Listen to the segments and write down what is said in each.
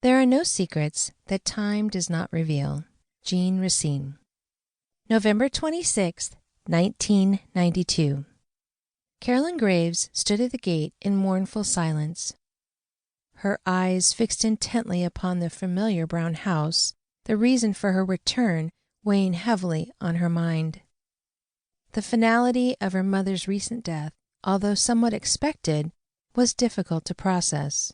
There are no secrets that time does not reveal. Jean Racine. November 26, 1992. Carolyn Graves stood at the gate in mournful silence. Her eyes fixed intently upon the familiar brown house, the reason for her return weighing heavily on her mind. The finality of her mother's recent death, although somewhat expected, was difficult to process.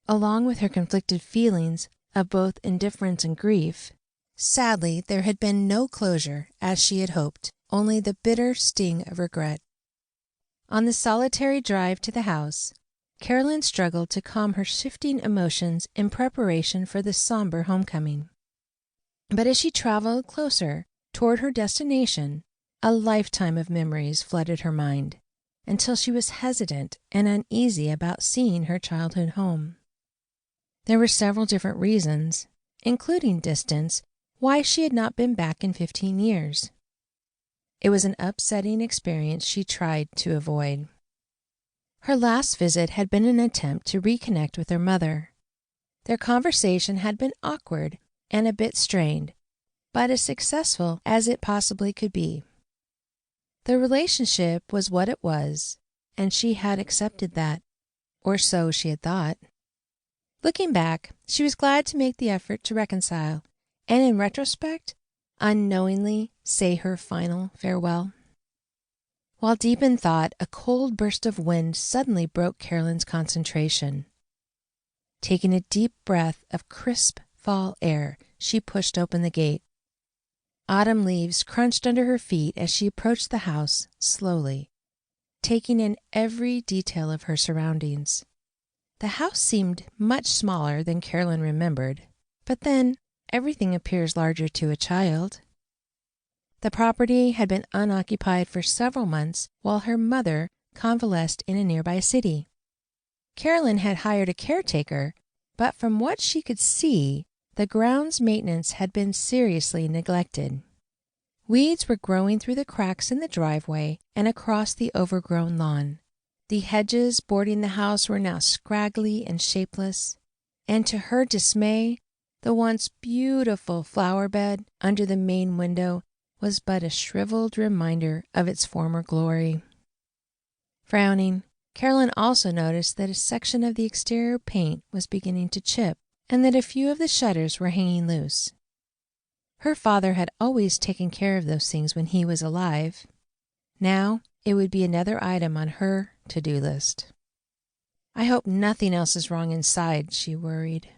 Along with her conflicted feelings of both indifference and grief, sadly there had been no closure as she had hoped, only the bitter sting of regret. On the solitary drive to the house, Carolyn struggled to calm her shifting emotions in preparation for the somber homecoming. But as she traveled closer toward her destination, a lifetime of memories flooded her mind, until she was hesitant and uneasy about seeing her childhood home. There were several different reasons, including distance, why she had not been back in 15 years. It was an upsetting experience she tried to avoid. Her last visit had been an attempt to reconnect with her mother. Their conversation had been awkward and a bit strained, but as successful as it possibly could be. The relationship was what it was, and she had accepted that, or so she had thought. Looking back, she was glad to make the effort to reconcile, and in retrospect, unknowingly say her final farewell. While deep in thought, a cold burst of wind suddenly broke Carolyn's concentration. Taking a deep breath of crisp fall air, she pushed open the gate. Autumn leaves crunched under her feet as she approached the house slowly, taking in every detail of her surroundings. The house seemed much smaller than Carolyn remembered, but then everything appears larger to a child. The property had been unoccupied for several months while her mother convalesced in a nearby city. Carolyn had hired a caretaker, but from what she could see, the grounds maintenance had been seriously neglected. Weeds were growing through the cracks in the driveway and across the overgrown lawn. The hedges bordering the house were now scraggly and shapeless, and to her dismay, the once beautiful flower bed under the main window was but a shriveled reminder of its former glory. Frowning, Carolyn also noticed that a section of the exterior paint was beginning to chip, and that a few of the shutters were hanging loose. Her father had always taken care of those things when he was alive. Now it would be another item on her to-do list. I hope nothing else is wrong inside, she worried.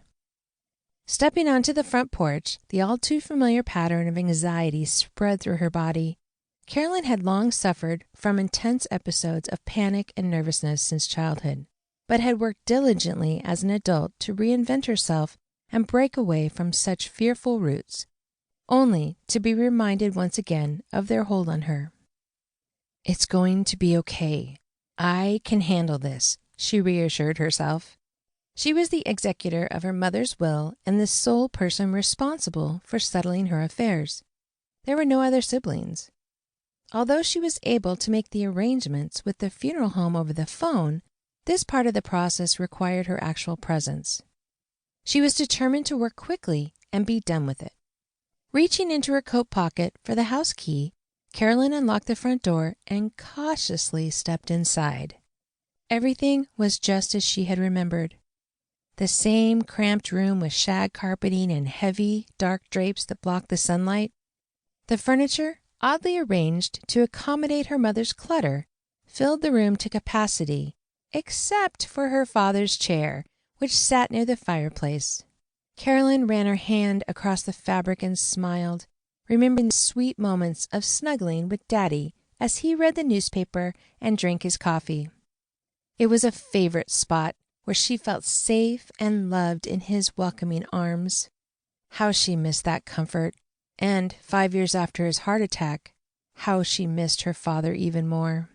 Stepping onto the front porch, the all-too-familiar pattern of anxiety spread through her body. Carolyn had long suffered from intense episodes of panic and nervousness since childhood, but had worked diligently as an adult to reinvent herself and break away from such fearful roots, only to be reminded once again of their hold on her. "It's going to be okay. I can handle this," she reassured herself. She was the executor of her mother's will and the sole person responsible for settling her affairs. There were no other siblings. Although she was able to make the arrangements with the funeral home over the phone, this part of the process required her actual presence. She was determined to work quickly and be done with it. Reaching into her coat pocket for the house key, Carolyn unlocked the front door and cautiously stepped inside. Everything was just as she had remembered. The same cramped room with shag carpeting and heavy, dark drapes that blocked the sunlight. The furniture, oddly arranged to accommodate her mother's clutter, filled the room to capacity, except for her father's chair, which sat near the fireplace. Carolyn ran her hand across the fabric and smiled, remembering the sweet moments of snuggling with Daddy as he read the newspaper and drank his coffee. It was a favorite spot where she felt safe and loved in his welcoming arms. How she missed that comfort, and 5 years after his heart attack, how she missed her father even more.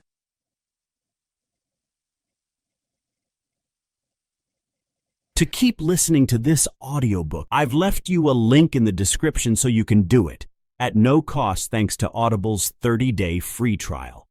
To keep listening to this audiobook, I've left you a link in the description so you can do it, at no cost thanks to Audible's 30-day free trial.